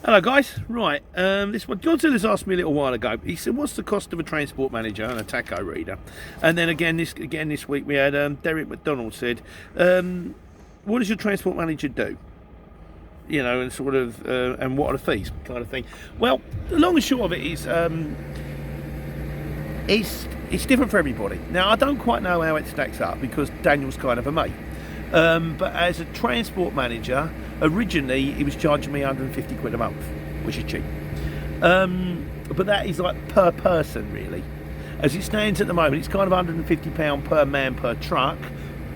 Hello guys, right, this one, John Tillis asked me a little while ago. He said, what's the cost of a transport manager and a tacho reader? And then again this week we had Derek McDonald said, what does your transport manager do? You know, and sort of, and what are the fees, kind of thing. Well, the long and short of it is, it's different for everybody. Now, I don't quite know how it stacks up because Daniel's kind of a mate. But as a transport manager, originally he was charging me 150 quid a month, which is cheap. But that is like per person, really. As it stands at the moment, it's kind of £150 per man per truck.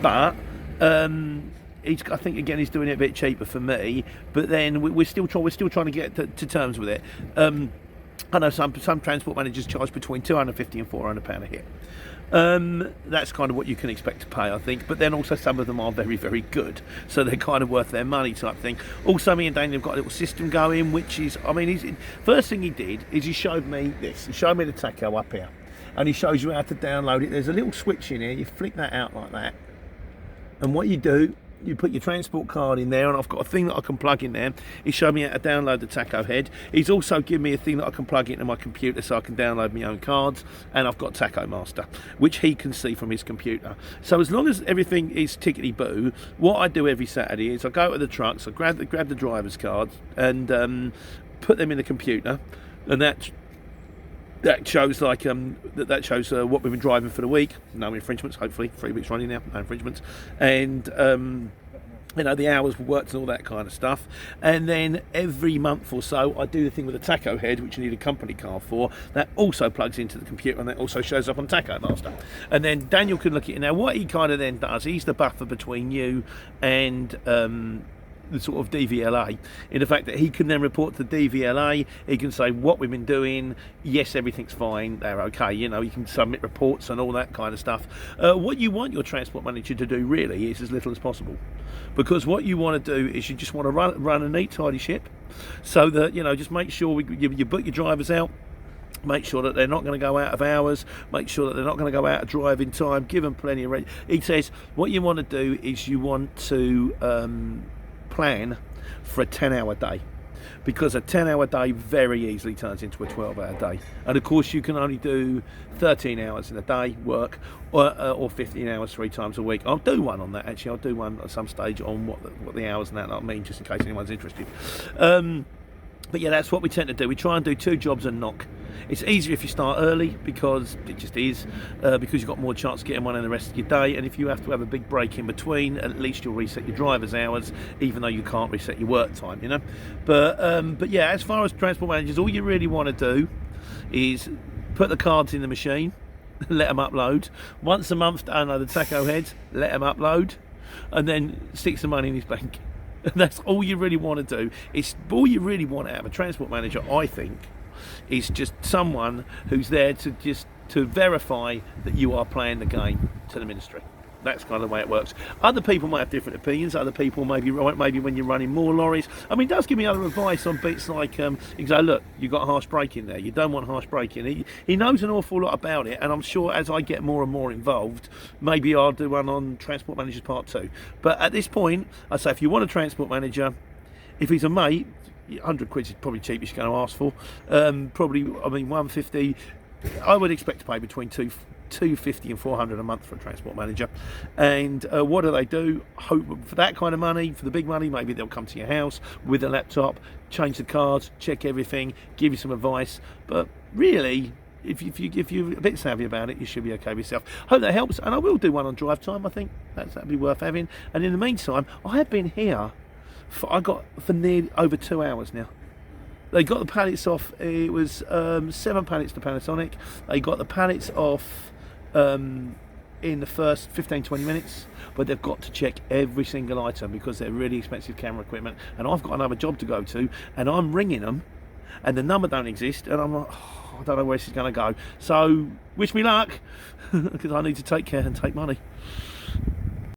But I think again he's doing it a bit cheaper for me. But then we're still trying to get to terms with it. I know some transport managers charge between £250 and £400 a hit. That's kind of what you can expect to pay, I think. But then also some of them are very, very good, so they're kind of worth their money type thing. Also, me and Daniel have got a little system going, which is, I mean, first thing he did is he showed me this. He showed me the tacho up here, and he shows you how to download it. There's a little switch in here. You flick that out like that, and what you do, you put your transport card in there, and I've got a thing that I can plug in there. He showed me how to download the tacho head. He's also given me a thing that I can plug into my computer so I can download my own cards, and I've got Tacho Master, which he can see from his computer. So as long as everything is tickety-boo, what I do every Saturday is I go to the trucks, I grab the driver's cards and put them in the computer, and that shows like that shows what we've been driving for the week. No infringements, hopefully 3 weeks running now, no infringements, and you know, the hours worked and all that kind of stuff. And then every month or so I do the thing with the tacho head, which you need a company car for. That also plugs into the computer, and that also shows up on Tacho Master. And then Daniel can look at it. Now what he kind of then does, he's the buffer between you and the sort of DVLA, in the fact that he can then report to the DVLA. He can say what we've been doing, yes, everything's fine, they're okay, you know, you can submit reports and all that kind of stuff. What you want your transport manager to do really is as little as possible, because what you want to do is you just want to run a neat tidy ship, so that, you know, just make sure you book your drivers out, make sure that they're not going to go out of hours, make sure that they're not going to go out of driving time, give them plenty of rest. He says what you want to do is you want to plan for a 10-hour day, because a 10-hour day very easily turns into a 12-hour day. And of course you can only do 13 hours in a day work, or 15 hours 3 times a week. I'll do one on that, actually. I'll do one at some stage on what the hours and that mean, just in case anyone's interested. But yeah, that's what we tend to do. We try and do 2 jobs and knock. It's easier if you start early, because it just is, because you've got more chance of getting one in the rest of your day. And if you have to have a big break in between, at least you'll reset your driver's hours, even though you can't reset your work time, you know. But yeah, as far as transport managers, all you really want to do is put the cards in the machine, let them upload. Once a month, download the tacho heads, let them upload, and then stick some money in his bank. And that's all you really want to do. It's all you really want out of a transport manager, I think, is just someone who's there to verify that you are playing the game to the ministry. That's kind of the way it works. Other people might have different opinions. Other people maybe when you're running more lorries. I mean, he does give me other advice on bits like, he goes, look, you've got harsh braking there. You don't want harsh braking. He knows an awful lot about it, and I'm sure as I get more and more involved, maybe I'll do one on Transport Managers Part 2. But at this point, I say if you want a transport manager, if he's a mate, 100 quid is probably cheapest you're going to ask for. Probably, I mean, 150. I would expect to pay between 250 and 400 a month for a transport manager. And what do? For that kind of money, for the big money, maybe they'll come to your house with a laptop, change the cards, check everything, give you some advice. But really, if you're a bit savvy about it, you should be okay with yourself. Hope that helps, and I will do one on drive time. I think that'd be worth having. And in the meantime, I have been here for nearly over 2 hours now. They got the pallets off. It was 7 pallets to Panasonic. They got the pallets off in the first 15-20 minutes, but they've got to check every single item because they're really expensive camera equipment, and I've got another job to go to, and I'm ringing them and the number don't exist, and I'm like, I don't know where this is going to go. So wish me luck, because I need to take care and take money.